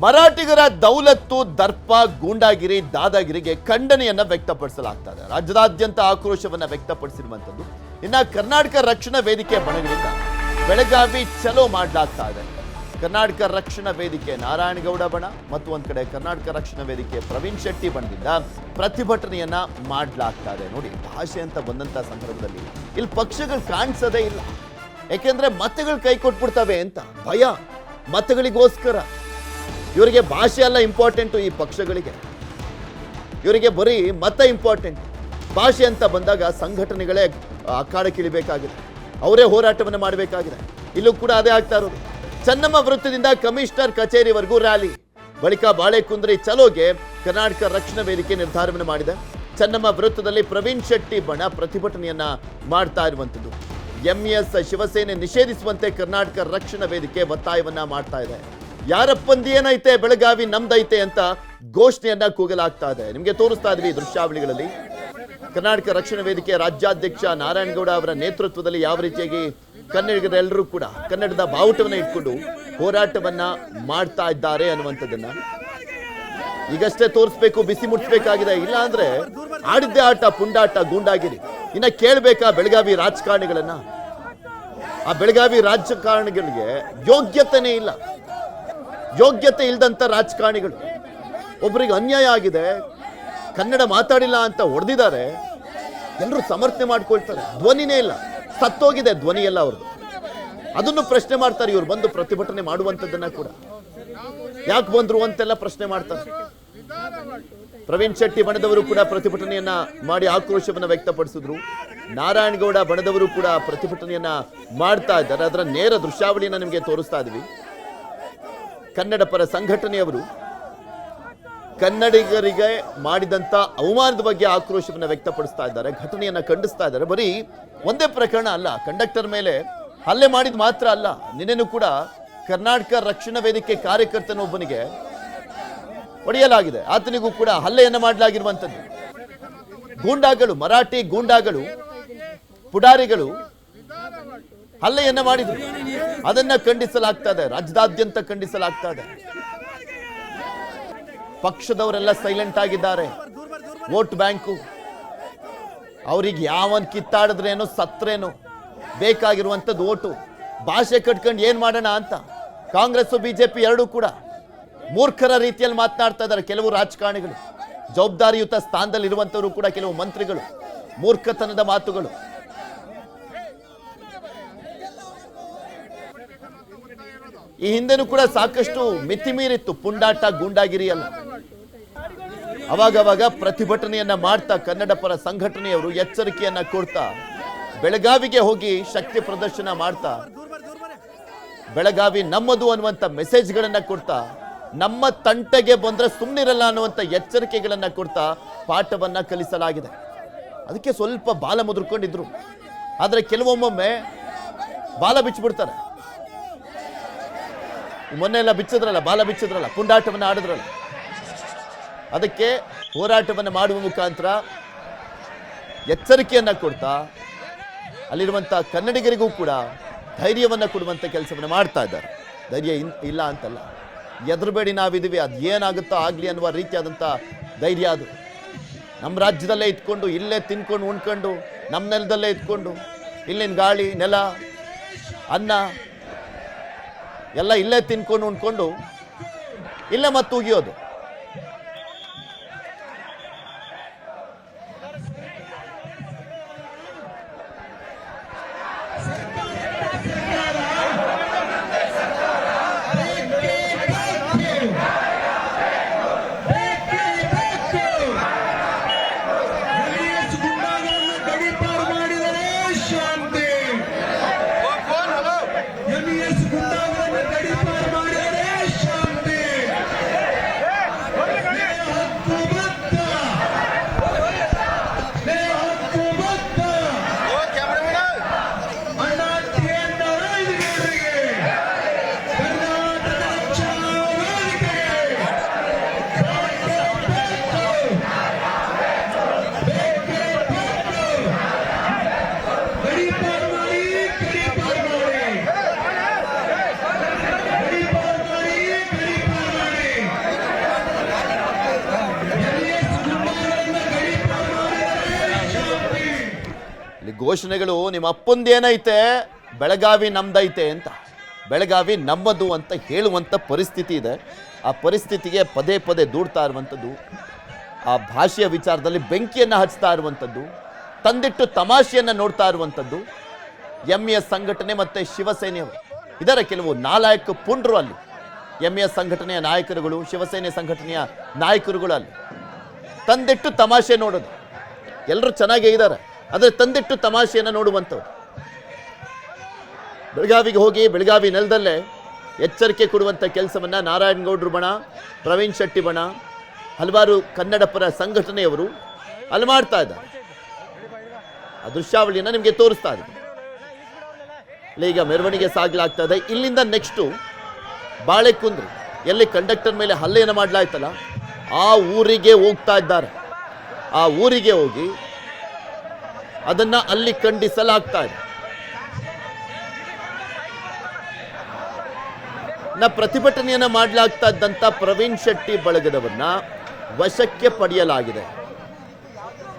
ಮರಾಠಿಗರ ದೌಲತ್ತು, ದರ್ಪ, ಗೂಂಡಾಗಿರಿ, ದಾದಾಗಿರಿಗೆ ಖಂಡನೆಯನ್ನ ವ್ಯಕ್ತಪಡಿಸಲಾಗ್ತದೆ. ರಾಜ್ಯದಾದ್ಯಂತ ಆಕ್ರೋಶವನ್ನ ವ್ಯಕ್ತಪಡಿಸಿರುವಂಥದ್ದು. ಇನ್ನು ಕರ್ನಾಟಕ ರಕ್ಷಣಾ ವೇದಿಕೆ ಬಣಗಳಿಂದ ಬೆಳಗಾವಿ ಚಲೋ ಮಾಡಲಾಗ್ತಾ ಇದೆ. ಕರ್ನಾಟಕ ರಕ್ಷಣಾ ವೇದಿಕೆ ನಾರಾಯಣಗೌಡ ಬಣ ಮತ್ತು ಒಂದ್ ಕಡೆ ಕರ್ನಾಟಕ ರಕ್ಷಣಾ ವೇದಿಕೆ ಪ್ರವೀಣ್ ಶೆಟ್ಟಿ ಬಣದಿಂದ ಪ್ರತಿಭಟನೆಯನ್ನ ಮಾಡಲಾಗ್ತಾ ಇದೆ. ನೋಡಿ, ಭಾಷೆ ಅಂತ ಬಂದಂತ ಸಂದರ್ಭದಲ್ಲಿ ಇಲ್ಲಿ ಪಕ್ಷಗಳು ಕಾಣಿಸೋದೇ ಇಲ್ಲ. ಯಾಕೆಂದ್ರೆ ಮತಗಳು ಕೈ ಕೊಟ್ಬಿಡ್ತವೆ ಅಂತ ಭಯ. ಮತಗಳಿಗೋಸ್ಕರ ಇವರಿಗೆ ಭಾಷೆ ಎಲ್ಲ ಇಂಪಾರ್ಟೆಂಟು. ಈ ಪಕ್ಷಗಳಿಗೆ ಇವರಿಗೆ ಬರೀ ಮತ ಇಂಪಾರ್ಟೆಂಟ್. ಭಾಷೆ ಅಂತ ಬಂದಾಗ ಸಂಘಟನೆಗಳೇ ಅಖಾಡಕ್ಕಿಳಿಬೇಕಾಗಿದೆ, ಅವರೇ ಹೋರಾಟವನ್ನು ಮಾಡಬೇಕಾಗಿದೆ. ಇಲ್ಲೂ ಕೂಡ ಅದೇ ಆಗ್ತಾ ಇರೋದು. ಚೆನ್ನಮ್ಮ ವೃತ್ತದಿಂದ ಕಮಿಷನರ್ ಕಚೇರಿವರೆಗೂ ರ್ಯಾಲಿ, ಬಳಿಕ ಬಾಳೆಕುಂದ್ರಿ ಚಲೋಗೆ ಕರ್ನಾಟಕ ರಕ್ಷಣಾ ವೇದಿಕೆ ನಿರ್ಧಾರವನ್ನು ಮಾಡಿದೆ. ಚೆನ್ನಮ್ಮ ವೃತ್ತದಲ್ಲಿ ಪ್ರವೀಣ್ ಶೆಟ್ಟಿ ಬಣ ಪ್ರತಿಭಟನೆಯನ್ನ ಮಾಡ್ತಾ ಇರುವಂಥದ್ದು. ಎಂಎಸ್ ಶಿವಸೇನೆ ನಿಷೇಧಿಸುವಂತೆ ಕರ್ನಾಟಕ ರಕ್ಷಣಾ ವೇದಿಕೆ ಒತ್ತಾಯವನ್ನ ಮಾಡ್ತಾ ಇದೆ. ಯಾರಪ್ಪಂದು ಏನೈತೆ, ಬೆಳಗಾವಿ ನಮ್ದೈತೆ ಅಂತ ಘೋಷಣೆಯನ್ನ ಕೂಗಲಾಗ್ತಾ ಇದೆ. ನಿಮಗೆ ತೋರಿಸ್ತಾ ಇದ್ವಿ ದೃಶ್ಯಾವಳಿಗಳಲ್ಲಿ. ಕರ್ನಾಟಕ ರಕ್ಷಣಾ ವೇದಿಕೆ ರಾಜ್ಯಾಧ್ಯಕ್ಷ ನಾರಾಯಣಗೌಡ ಅವರ ನೇತೃತ್ವದಲ್ಲಿ ಯಾವ ರೀತಿಯಾಗಿ ಕನ್ನಡಿಗರೆಲ್ಲರೂ ಕೂಡ ಕನ್ನಡದ ಬಾವುಟವನ್ನ ಇಟ್ಕೊಂಡು ಹೋರಾಟವನ್ನ ಮಾಡ್ತಾ ಇದ್ದಾರೆ ಅನ್ನುವಂಥದ್ದನ್ನ ಈಗಷ್ಟೇ ತೋರಿಸ್ಬೇಕು, ಬಿಸಿ ಮುಟ್ಟಿಸಬೇಕಾಗಿದೆ. ಇಲ್ಲ ಅಂದ್ರೆ ಆಡಿದ್ದೇ ಆಟ, ಪುಂಡಾಟ, ಗೂಂಡಾಗಿರಿ. ಇನ್ನ ಕೇಳಬೇಕಾ ಬೆಳಗಾವಿ ರಾಜಕಾರಣಿಗಳನ್ನ? ಆ ಬೆಳಗಾವಿ ರಾಜಕಾರಣಿಗಳಿಗೆ ಯೋಗ್ಯತೆನೇ ಇಲ್ಲ. ಯೋಗ್ಯತೆ ಇಲ್ದಂತ ರಾಜಕಾರಣಿಗಳು. ಒಬ್ಬರಿಗೆ ಅನ್ಯಾಯ ಆಗಿದೆ, ಕನ್ನಡ ಮಾತಾಡಿಲ್ಲ ಅಂತ ಹೊಡೆದಿದ್ದಾರೆ, ಎಲ್ಲರೂ ಸಮರ್ಥನೆ ಮಾಡ್ಕೊಳ್ತಾರೆ. ಧ್ವನಿನೇ ಇಲ್ಲ, ಸತ್ತೋಗಿದೆ ಧ್ವನಿ ಎಲ್ಲ ಅವ್ರದ್ದು. ಅದನ್ನು ಪ್ರಶ್ನೆ ಮಾಡ್ತಾರೆ ಇವ್ರು ಬಂದು ಪ್ರತಿಭಟನೆ ಮಾಡುವಂಥದ್ದನ್ನ ಕೂಡ. ಯಾಕೆ ಬಂದ್ರು ಅಂತೆಲ್ಲ ಪ್ರಶ್ನೆ ಮಾಡ್ತಾರೆ. ಪ್ರವೀಣ್ ಶೆಟ್ಟಿ ಬಣದವರು ಕೂಡ ಪ್ರತಿಭಟನೆಯನ್ನ ಮಾಡಿ ಆಕ್ರೋಶವನ್ನ ವ್ಯಕ್ತಪಡಿಸಿದ್ರು. ನಾರಾಯಣಗೌಡ ಬಣದವರು ಕೂಡ ಪ್ರತಿಭಟನೆಯನ್ನ ಮಾಡ್ತಾ ಇದ್ದಾರೆ. ಅದರ ನೇರ ದೃಶ್ಯಾವಳಿಯನ್ನ ನಿಮಗೆ ತೋರಿಸ್ತಾ ಇದ್ವಿ. ಕನ್ನಡ ಪರ ಸಂಘಟನೆಯವರು ಕನ್ನಡಿಗರಿಗೆ ಮಾಡಿದಂತ ಅವಮಾನದ ಬಗ್ಗೆ ಆಕ್ರೋಶವನ್ನು ವ್ಯಕ್ತಪಡಿಸ್ತಾ ಇದ್ದಾರೆ, ಘಟನೆಯನ್ನ ಖಂಡಿಸ್ತಾ ಇದ್ದಾರೆ. ಬರೀ ಒಂದೇ ಪ್ರಕರಣ ಅಲ್ಲ, ಕಂಡಕ್ಟರ್ ಮೇಲೆ ಹಲ್ಲೆ ಮಾಡಿದ ಮಾತ್ರ ಅಲ್ಲ, ನಿನ್ನೆನೂ ಕೂಡ ಕರ್ನಾಟಕ ರಕ್ಷಣಾ ವೇದಿಕೆ ಕಾರ್ಯಕರ್ತನೊಬ್ಬನಿಗೆ ಹೊಡೆಯಲಾಗಿದೆ. ಆತನಿಗೂ ಕೂಡ ಹಲ್ಲೆಯನ್ನ ಮಾಡಲಾಗಿರುವಂಥದ್ದು. ಗೂಂಡಾಗಳು, ಮರಾಠಿ ಗೂಂಡಾಗಳು, ಪುಡಾರಿಗಳು ಹಲ್ಲೆಯನ್ನ ಮಾಡಿದ್ರು. ಅದನ್ನ ಖಂಡಿಸಲಾಗ್ತಾ ಇದೆ, ರಾಜ್ಯದಾದ್ಯಂತ ಖಂಡಿಸಲಾಗ್ತಾ ಇದೆ. ಪಕ್ಷದವರೆಲ್ಲ ಸೈಲೆಂಟ್ ಆಗಿದ್ದಾರೆ. ವೋಟ್ ಬ್ಯಾಂಕು ಅವ್ರಿಗೆ ಯಾವನ್ ಕಿತ್ತಾಡಿದ್ರೇನೋ ಸತ್ರೇನೋ, ಬೇಕಾಗಿರುವಂಥದ್ದು ಓಟು. ಭಾಷೆ ಕಟ್ಕೊಂಡು ಏನ್ ಮಾಡೋಣ ಅಂತ ಕಾಂಗ್ರೆಸ್ ಬಿಜೆಪಿ ಎರಡೂ ಕೂಡ ಮೂರ್ಖರ ರೀತಿಯಲ್ಲಿ ಮಾತನಾಡ್ತಾ ಇದ್ದಾರೆ. ಕೆಲವು ರಾಜಕಾರಣಿಗಳು, ಜವಾಬ್ದಾರಿಯುತ ಸ್ಥಾನದಲ್ಲಿ ಇರುವಂತವರು ಕೂಡ, ಕೆಲವು ಮಂತ್ರಿಗಳು, ಮೂರ್ಖತನದ ಮಾತುಗಳು. ಈ ಹಿಂದೆನೂ ಕೂಡ ಸಾಕಷ್ಟು ಮಿತಿ ಮೀರಿತ್ತು ಪುಂಡಾಟ, ಗೂಂಡಾಗಿರಿ ಎಲ್ಲ. ಅವಾಗವಾಗ ಪ್ರತಿಭಟನೆಯನ್ನ ಮಾಡ್ತಾ ಕನ್ನಡ ಪರ ಸಂಘಟನೆಯವರು ಎಚ್ಚರಿಕೆಯನ್ನ ಕೊಡ್ತಾ ಬೆಳಗಾವಿಗೆ ಹೋಗಿ ಶಕ್ತಿ ಪ್ರದರ್ಶನ ಮಾಡ್ತಾ ಬೆಳಗಾವಿ ನಮ್ಮದು ಅನ್ನುವಂಥ ಮೆಸೇಜ್ಗಳನ್ನ ಕೊಡ್ತಾ, ನಮ್ಮ ತಂಟೆಗೆ ಬಂದ್ರೆ ಸುಮ್ಮನಿರಲ್ಲ ಅನ್ನುವಂಥ ಎಚ್ಚರಿಕೆಗಳನ್ನ ಕೊಡ್ತಾ ಪಾಠವನ್ನ ಕಲಿಸಲಾಗಿದೆ. ಅದಕ್ಕೆ ಸ್ವಲ್ಪ ಬಾಲ ಮುದುರ್ಕೊಂಡಿದ್ರು. ಆದ್ರೆ ಕೆಲವೊಮ್ಮೊಮ್ಮೆ ಬಾಲ ಬಿಚ್ಚಿಬಿಡ್ತಾರೆ. ಮೊನ್ನೆ ಎಲ್ಲ ಬಿಚ್ಚಿದ್ರಲ್ಲ, ಬಾಲ ಬಿಚ್ಚಿದ್ರಲ್ಲ, ಪುಂಡಾಟವನ್ನು ಆಡಿದ್ರಲ್ಲ. ಅದಕ್ಕೆ ಹೋರಾಟವನ್ನು ಮಾಡುವ ಮುಖಾಂತರ ಎಚ್ಚರಿಕೆಯನ್ನ ಕೊಡ್ತಾ ಅಲ್ಲಿರುವಂಥ ಕನ್ನಡಿಗರಿಗೂ ಕೂಡ ಧೈರ್ಯವನ್ನು ಕೊಡುವಂಥ ಕೆಲಸವನ್ನು ಮಾಡ್ತಾ ಇದ್ದಾರೆ. ಧೈರ್ಯ ಇಲ್ಲ ಅಂತಲ್ಲ, ಎದುರುಬೇಡಿ ನಾವಿದ್ದೀವಿ, ಅದು ಏನಾಗುತ್ತೋ ಆಗಲಿ ಅನ್ನುವ ರೀತಿಯಾದಂಥ ಧೈರ್ಯ ಅದು. ನಮ್ಮ ರಾಜ್ಯದಲ್ಲೇ ಇದ್ಕೊಂಡು, ಇಲ್ಲೇ ತಿನ್ಕೊಂಡು ಉಣ್ಕೊಂಡು, ನಮ್ಮ ನೆಲದಲ್ಲೇ ಇದ್ಕೊಂಡು, ಇಲ್ಲಿನ ಗಾಳಿ, ನೆಲ, ಅನ್ನ ಎಲ್ಲ ಇಲ್ಲೇ ತಿನ್ಕೊಂಡು ಉಣ್ಕೊಂಡು ಇಲ್ಲೇ ಮತ್ತೆ ಉಗಿಯೋದು. ಘೋಷಣೆಗಳು ನಿಮ್ಮ ಅಪ್ಪಂದೇನೈತೆ ಬೆಳಗಾವಿ ನಮ್ದೈತೆ ಅಂತ, ಬೆಳಗಾವಿ ನಮ್ಮದು ಅಂತ ಹೇಳುವಂಥ ಪರಿಸ್ಥಿತಿ ಇದೆ. ಆ ಪರಿಸ್ಥಿತಿಗೆ ಪದೇ ಪದೇ ದೂಡ್ತಾ ಇರುವಂಥದ್ದು, ಆ ಭಾಷೆಯ ವಿಚಾರದಲ್ಲಿ ಬೆಂಕಿಯನ್ನು ಹಚ್ತಾ ಇರುವಂಥದ್ದು, ತಂದಿಟ್ಟು ತಮಾಷೆಯನ್ನು ನೋಡ್ತಾ ಇರುವಂಥದ್ದು ಎಂಇಎಸ್ ಸಂಘಟನೆ ಮತ್ತು ಶಿವಸೇನೆಯವರು. ಇದರ ಕೆಲವು ನಾಲಾಯಕ ಪುಂಡ್ರು ಅಲ್ಲಿ, ಎಂಇಎಸ್ ಸಂಘಟನೆಯ ನಾಯಕರುಗಳು, ಶಿವಸೇನೆ ಸಂಘಟನೆಯ ನಾಯಕರುಗಳು ಅಲ್ಲಿ ತಂದಿಟ್ಟು ತಮಾಷೆ ನೋಡೋದು. ಎಲ್ಲರೂ ಚೆನ್ನಾಗೇ ಇದ್ದಾರೆ, ಆದರೆ ತಂದಿಟ್ಟು ತಮಾಷೆಯನ್ನು ನೋಡುವಂಥವ್ರು. ಬೆಳಗಾವಿಗೆ ಹೋಗಿ ಬೆಳಗಾವಿ ನೆಲದಲ್ಲೇ ಎಚ್ಚರಿಕೆ ಕೊಡುವಂಥ ಕೆಲಸವನ್ನು ನಾರಾಯಣಗೌಡರು ಬಣ, ಪ್ರವೀಣ್ ಶೆಟ್ಟಿ ಬಣ, ಹಲವಾರು ಕನ್ನಡ ಪರ ಸಂಘಟನೆಯವರು ಅಲ್ಲಿ ಮಾಡ್ತಾ ಇದ್ದಾರೆ. ಆ ದೃಶ್ಯಾವಳಿಯನ್ನು ನಿಮಗೆ ತೋರಿಸ್ತಾ ಇದ್ದಾರೆ. ಈಗ ಮೆರವಣಿಗೆ ಸಾಗಲಾಗ್ತಾ ಇದೆ. ಇಲ್ಲಿಂದ ನೆಕ್ಸ್ಟು ಬಾಳೆಕುಂದ್ರಿ, ಎಲ್ಲಿ ಕಂಡಕ್ಟರ್ ಮೇಲೆ ಹಲ್ಲೆಯನ್ನು ಮಾಡಲಾಯ್ತಲ್ಲ, ಆ ಊರಿಗೆ ಹೋಗ್ತಾ ಇದ್ದಾರೆ. ಆ ಊರಿಗೆ ಹೋಗಿ ಅದನ್ನು ಅಲ್ಲಿ ಖಂಡಿಸಲಾಗ್ತಾ ಇದೆ. ಪ್ರತಿಭಟನೆಯನ್ನು ಮಾಡಲಾಗ್ತಾ ಇದ್ದಂಥ ಪ್ರವೀಣ್ ಶೆಟ್ಟಿ ಬಳಗದವರನ್ನ ವಶಕ್ಕೆ ಪಡೆಯಲಾಗಿದೆ.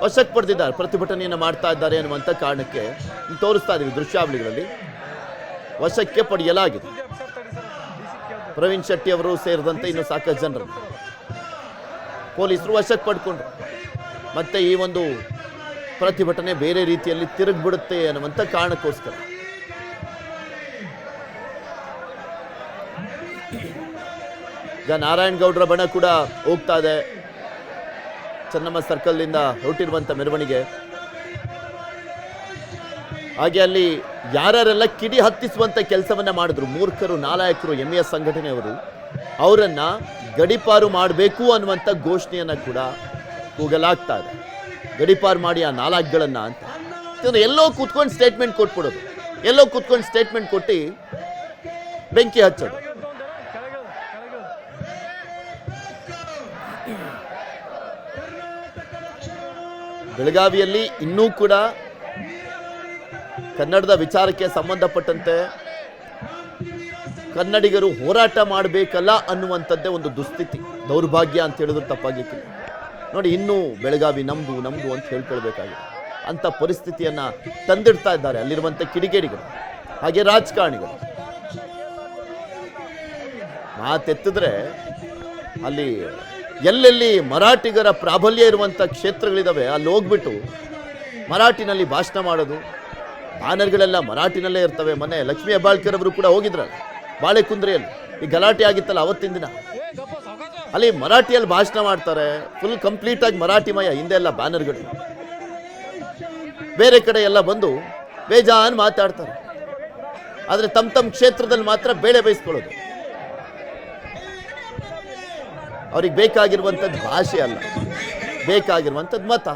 ವಶಕ್ಕೆ ಪಡೆದಿದ್ದಾರೆ, ಪ್ರತಿಭಟನೆಯನ್ನು ಮಾಡ್ತಾ ಇದ್ದಾರೆ ಅನ್ನುವಂಥ ಕಾರಣಕ್ಕೆ ತೋರಿಸ್ತಾ ಇದ್ದೀವಿ ದೃಶ್ಯಾವಳಿಗಳಲ್ಲಿ. ವಶಕ್ಕೆ ಪಡೆಯಲಾಗಿದೆ. ಪ್ರವೀಣ್ ಶೆಟ್ಟಿ ಅವರು ಸೇರಿದಂತೆ ಇನ್ನು ಸಾಕಷ್ಟು ಜನರು ಪೊಲೀಸರು ವಶಕ್ಕೆ ಪಡ್ಕೊಂಡ್ರು. ಮತ್ತೆ ಈ ಒಂದು ಪ್ರತಿಭಟನೆ ಬೇರೆ ರೀತಿಯಲ್ಲಿ ತಿರುಗಿಬಿಡುತ್ತೆ ಅನ್ನುವಂಥ ಕಾರಣಕ್ಕೋಸ್ಕರ ಈಗ ನಾರಾಯಣಗೌಡರ ಬಣ ಕೂಡ ಹೋಗ್ತಾ ಇದೆ. ಚೆನ್ನಮ್ಮ ಸರ್ಕಲ್ನಿಂದ ಹೊರಟಿರುವಂಥ ಮೆರವಣಿಗೆ. ಹಾಗೆ ಅಲ್ಲಿ ಯಾರೆಲ್ಲ ಕಿಡಿ ಹತ್ತಿಸುವಂಥ ಕೆಲಸವನ್ನ ಮಾಡಿದ್ರು ಮೂರ್ಖರು, ನಾಲಾಯಕರು, ಎಂಇಎಸ್ ಸಂಘಟನೆಯವರು, ಅವರನ್ನ ಗಡಿಪಾರು ಮಾಡಬೇಕು ಅನ್ನುವಂಥ ಘೋಷಣೆಯನ್ನು ಕೂಡ ಕೂಗಲಾಗ್ತಾ ಇದೆ. ಗಡಿಪಾರು ಮಾಡಿ ಆ ನಾಲ್ಕುಗಳನ್ನ ಅಂತ ಎಲ್ಲೋ ಕೂತ್ಕೊಂಡು ಸ್ಟೇಟ್ಮೆಂಟ್ ಕೊಟ್ಬಿಡೋದು, ಎಲ್ಲೋ ಕೂತ್ಕೊಂಡು ಸ್ಟೇಟ್ಮೆಂಟ್ ಕೊಟ್ಟು ಬೆಂಕಿ ಹಚ್ಚೋದು. ಬೆಳಗಾವಿಯಲ್ಲಿ ಇನ್ನೂ ಕೂಡ ಕನ್ನಡದ ವಿಚಾರಕ್ಕೆ ಸಂಬಂಧಪಟ್ಟಂತೆ ಕನ್ನಡಿಗರು ಹೋರಾಟ ಮಾಡಬೇಕಲ್ಲ ಅನ್ನುವಂಥದ್ದೇ ಒಂದು ದುಸ್ಥಿತಿ, ದೌರ್ಭಾಗ್ಯ ಅಂತ ಹೇಳಿದ್ರು ತಪ್ಪಾಗಲಿಕ್ಕಿಲ್ಲ. ನೋಡಿ, ಇನ್ನೂ ಬೆಳಗಾವಿ ನಮ್ದು ನಮ್ದು ಅಂತ ಹೇಳ್ಕೊಳ್ಬೇಕಾಗಿದೆ. ಅಂಥ ಪರಿಸ್ಥಿತಿಯನ್ನು ತಂದಿಡ್ತಾ ಇದ್ದಾರೆ ಅಲ್ಲಿರುವಂಥ ಕಿಡಿಗೇಡಿಗಳು, ಹಾಗೆ ರಾಜಕಾರಣಿಗಳು. ಮಾತೆತ್ತಿದ್ರೆ ಅಲ್ಲಿ ಎಲ್ಲೆಲ್ಲಿ ಮರಾಠಿಗರ ಪ್ರಾಬಲ್ಯ ಇರುವಂಥ ಕ್ಷೇತ್ರಗಳಿದ್ದಾವೆ ಅಲ್ಲಿ ಹೋಗ್ಬಿಟ್ಟು ಮರಾಠಿನಲ್ಲಿ ಭಾಷಣ ಮಾಡೋದು. ಬ್ಯಾನರ್ಗಳೆಲ್ಲ ಮರಾಠಿನಲ್ಲೇ ಇರ್ತವೆ. ಮೊನ್ನೆ ಲಕ್ಷ್ಮೀ ಹೆಬ್ಬಾಳ್ಕರ್ ಅವರು ಕೂಡ ಹೋಗಿದ್ರಲ್ಲ ಬಾಳೆಕುಂದ್ರಿಯಲ್ಲಿ, ಈ ಗಲಾಟೆ ಆಗಿತ್ತಲ್ಲ ಅವತ್ತಿನ ದಿನ, ಅಲ್ಲಿ ಮರಾಠಿಯಲ್ಲಿ ಭಾಷಣ ಮಾಡ್ತಾರೆ. ಫುಲ್ ಕಂಪ್ಲೀಟ್ ಆಗಿ ಮರಾಠಿಮಯ, ಹಿಂದೆ ಎಲ್ಲ ಬ್ಯಾನರ್ಗಳು. ಬೇರೆ ಕಡೆ ಎಲ್ಲ ಬಂದು ಬೇಜಾನ್ ಮಾತಾಡ್ತಾರೆ, ಆದರೆ ತಮ್ಮ ಕ್ಷೇತ್ರದಲ್ಲಿ ಮಾತ್ರ ಬೇಳೆ ಬೇಯಿಸ್ಕೊಳ್ಳೋದು. ಅವ್ರಿಗೆ ಬೇಕಾಗಿರುವಂಥದ್ದು ಭಾಷೆ ಅಲ್ಲ, ಬೇಕಾಗಿರುವಂಥದ್ದು ಮತ.